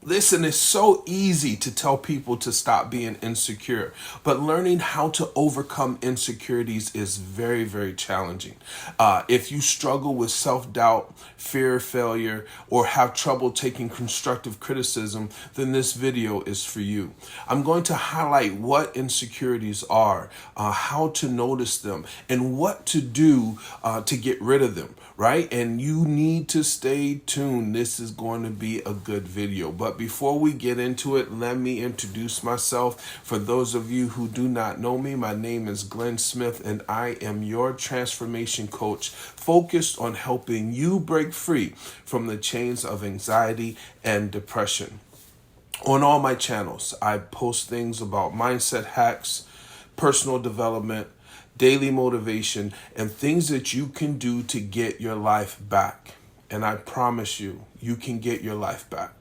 Listen, it's so easy to tell people to stop being insecure, but learning how to overcome insecurities is very, very challenging. If you struggle with self doubt, fear of failure, or have trouble taking constructive criticism, then this video is for you. I'm going to highlight what insecurities are, how to notice them, and what to do to get rid of them, right? And you need to stay tuned. This is going to be a good video. But before we get into it, let me introduce myself. For those of you who do not know me, my name is Glenn Smith, and I am your transformation coach focused on helping you break free from the chains of anxiety and depression. On all my channels, I post things about mindset hacks, personal development, daily motivation, and things that you can do to get your life back. And I promise you, you can get your life back.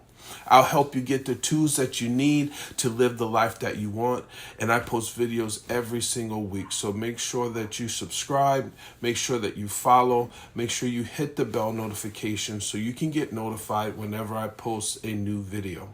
I'll help you get the tools that you need to live the life that you want. And I post videos every single week. So make sure that you subscribe, make sure that you follow, make sure you hit the bell notification so you can get notified whenever I post a new video.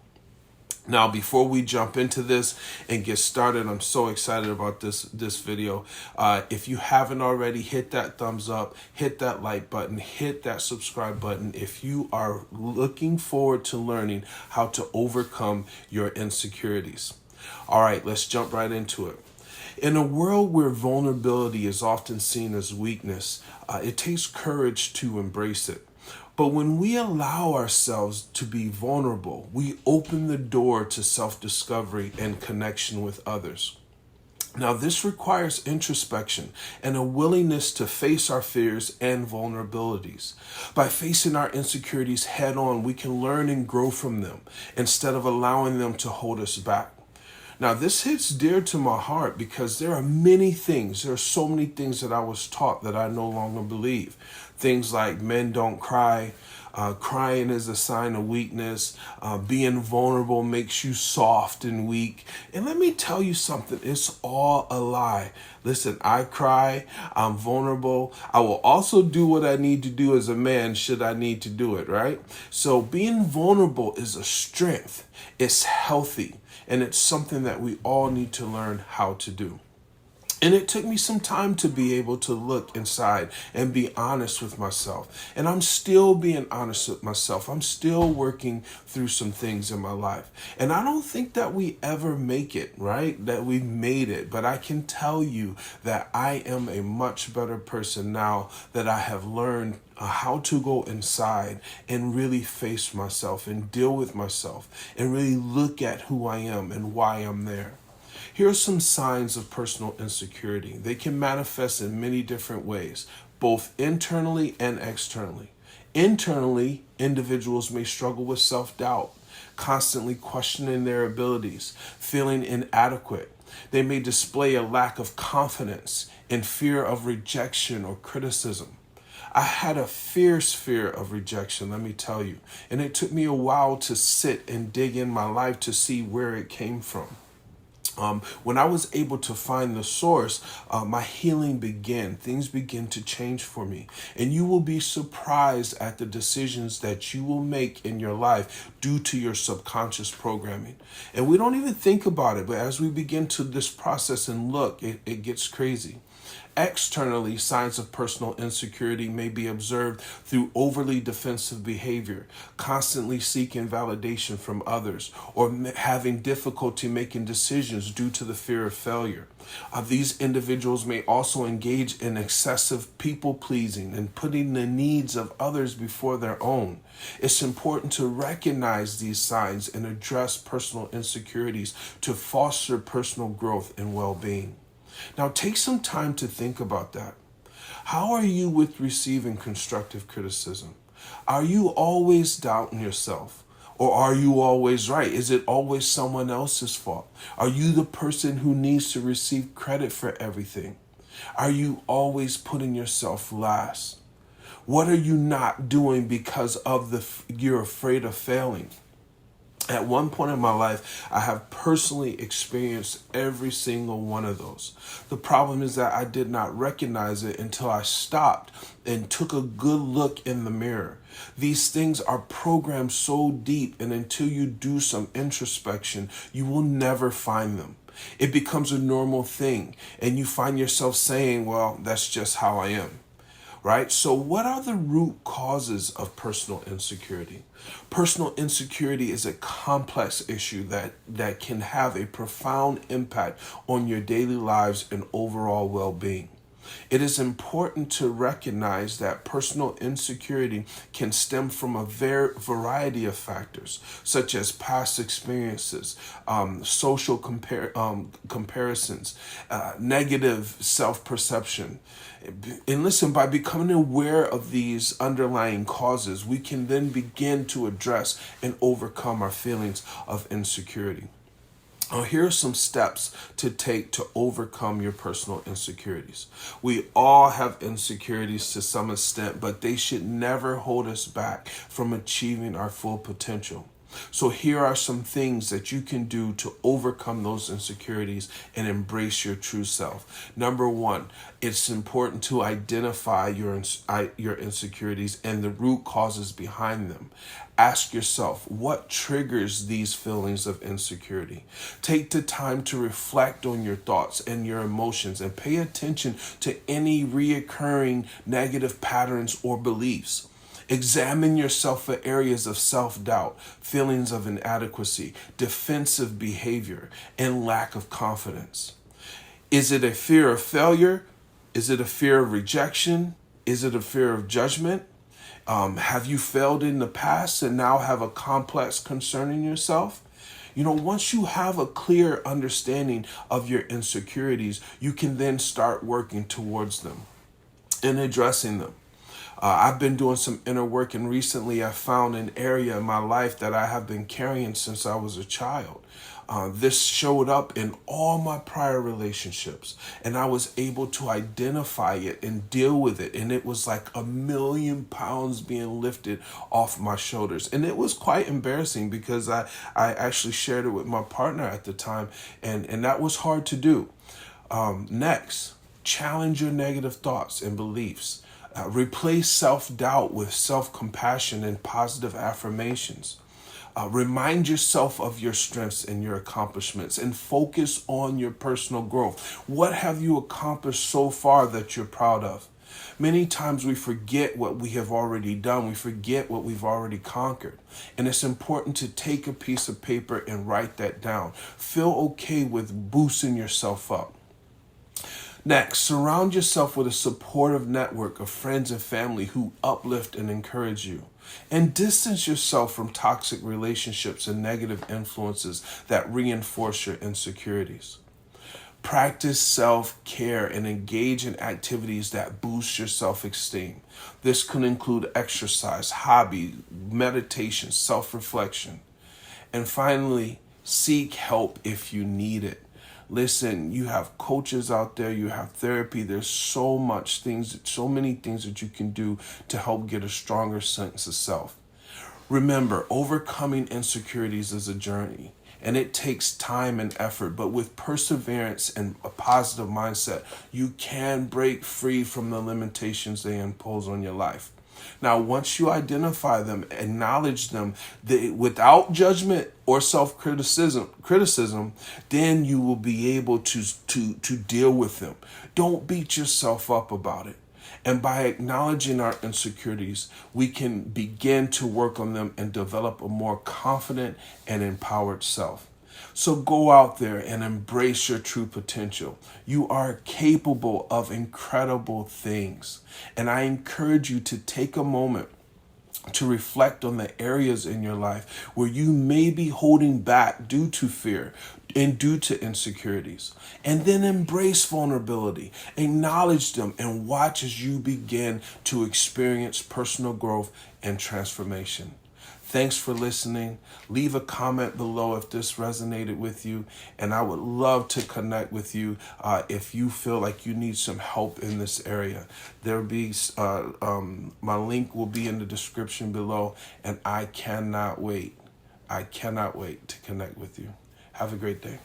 Now, before we jump into this and get started, I'm so excited about this video. If you haven't already, hit that thumbs up, hit that like button, hit that subscribe button if you are looking forward to learning how to overcome your insecurities. All right, let's jump right into it. In a world where vulnerability is often seen as weakness, it takes courage to embrace it. But when we allow ourselves to be vulnerable, we open the door to self-discovery and connection with others. Now, this requires introspection and a willingness to face our fears and vulnerabilities. By facing our insecurities head on, we can learn and grow from them instead of allowing them to hold us back. Now, this hits dear to my heart because there are so many things that I was taught that I no longer believe. Things like men don't cry, crying is a sign of weakness, being vulnerable makes you soft and weak. And let me tell you something, it's all a lie. Listen, I cry, I'm vulnerable. I will also do what I need to do as a man should I need to do it, right? So being vulnerable is a strength. It's healthy. And it's something that we all need to learn how to do. And it took me some time to be able to look inside and be honest with myself. And I'm still being honest with myself. I'm still working through some things in my life. And I don't think that we ever make it, right? That we've made it. But I can tell you that I am a much better person now that I have learned how to go inside and really face myself and deal with myself and really look at who I am and why I'm there. Here are some signs of personal insecurity. They can manifest in many different ways, both internally and externally. Internally, individuals may struggle with self-doubt, constantly questioning their abilities, feeling inadequate. They may display a lack of confidence and fear of rejection or criticism. I had a fierce fear of rejection, let me tell you, and it took me a while to sit and dig in my life to see where it came from. When I was able to find the source, my healing began. Things begin to change for me. And you will be surprised at the decisions that you will make in your life due to your subconscious programming. And we don't even think about it, but as we begin to this process and look, it gets crazy. Externally, signs of personal insecurity may be observed through overly defensive behavior, constantly seeking validation from others, or having difficulty making decisions due to the fear of failure. These individuals may also engage in excessive people-pleasing and putting the needs of others before their own. It's important to recognize these signs and address personal insecurities to foster personal growth and well-being. Now, take some time to think about that. How are you with receiving constructive criticism? Are you always doubting yourself? Or are you always right? Is it always someone else's fault? Are you the person who needs to receive credit for everything? Are you always putting yourself last? What are you not doing because of you're afraid of failing? At one point in my life, I have personally experienced every single one of those. The problem is that I did not recognize it until I stopped and took a good look in the mirror. These things are programmed so deep, and until you do some introspection, you will never find them. It becomes a normal thing, and you find yourself saying, well, that's just how I am. Right? So, what are the root causes of personal insecurity? Personal insecurity is a complex issue that can have a profound impact on your daily lives and overall well being. It is important to recognize that personal insecurity can stem from a variety of factors, such as past experiences, social comparisons, negative self perception. And listen, by becoming aware of these underlying causes, we can then begin to address and overcome our feelings of insecurity. Now, here are some steps to take to overcome your personal insecurities. We all have insecurities to some extent, but they should never hold us back from achieving our full potential. So here are some things that you can do to overcome those insecurities and embrace your true self. Number one, it's important to identify your insecurities and the root causes behind them. Ask yourself, what triggers these feelings of insecurity? Take the time to reflect on your thoughts and your emotions and pay attention to any reoccurring negative patterns or beliefs. Examine yourself for areas of self-doubt, feelings of inadequacy, defensive behavior, and lack of confidence. Is it a fear of failure? Is it a fear of rejection? Is it a fear of judgment? Have you failed in the past and now have a complex concerning yourself? Once you have a clear understanding of your insecurities, you can then start working towards them and addressing them. I've been doing some inner work, and recently I found an area in my life that I have been carrying since I was a child. This showed up in all my prior relationships, and I was able to identify it and deal with it. And it was like 1,000,000 pounds being lifted off my shoulders. And it was quite embarrassing because I actually shared it with my partner at the time, and that was hard to do. Next, challenge your negative thoughts and beliefs. Replace self-doubt with self-compassion and positive affirmations. Remind yourself of your strengths and your accomplishments and focus on your personal growth. What have you accomplished so far that you're proud of? Many times we forget what we have already done. We forget what we've already conquered. And it's important to take a piece of paper and write that down. Feel okay with boosting yourself up. Next, surround yourself with a supportive network of friends and family who uplift and encourage you. And distance yourself from toxic relationships and negative influences that reinforce your insecurities. Practice self-care and engage in activities that boost your self-esteem. This can include exercise, hobby, meditation, self-reflection. And finally, seek help if you need it. Listen, you have coaches out there, you have therapy. There's so many things that you can do to help get a stronger sense of self. Remember, overcoming insecurities is a journey, and it takes time and effort, but with perseverance and a positive mindset, you can break free from the limitations they impose on your life. Now, once you identify them, acknowledge them without judgment or self-criticism, then you will be able to deal with them. Don't beat yourself up about it. And by acknowledging our insecurities, we can begin to work on them and develop a more confident and empowered self. So go out there and embrace your true potential. You are capable of incredible things. And I encourage you to take a moment to reflect on the areas in your life where you may be holding back due to fear and due to insecurities. And then embrace vulnerability, acknowledge them, and watch as you begin to experience personal growth and transformation. Thanks for listening. Leave a comment below if this resonated with you, and I would love to connect with you if you feel like you need some help in this area. My link will be in the description below, and I cannot wait I cannot wait to connect with you. Have a great day.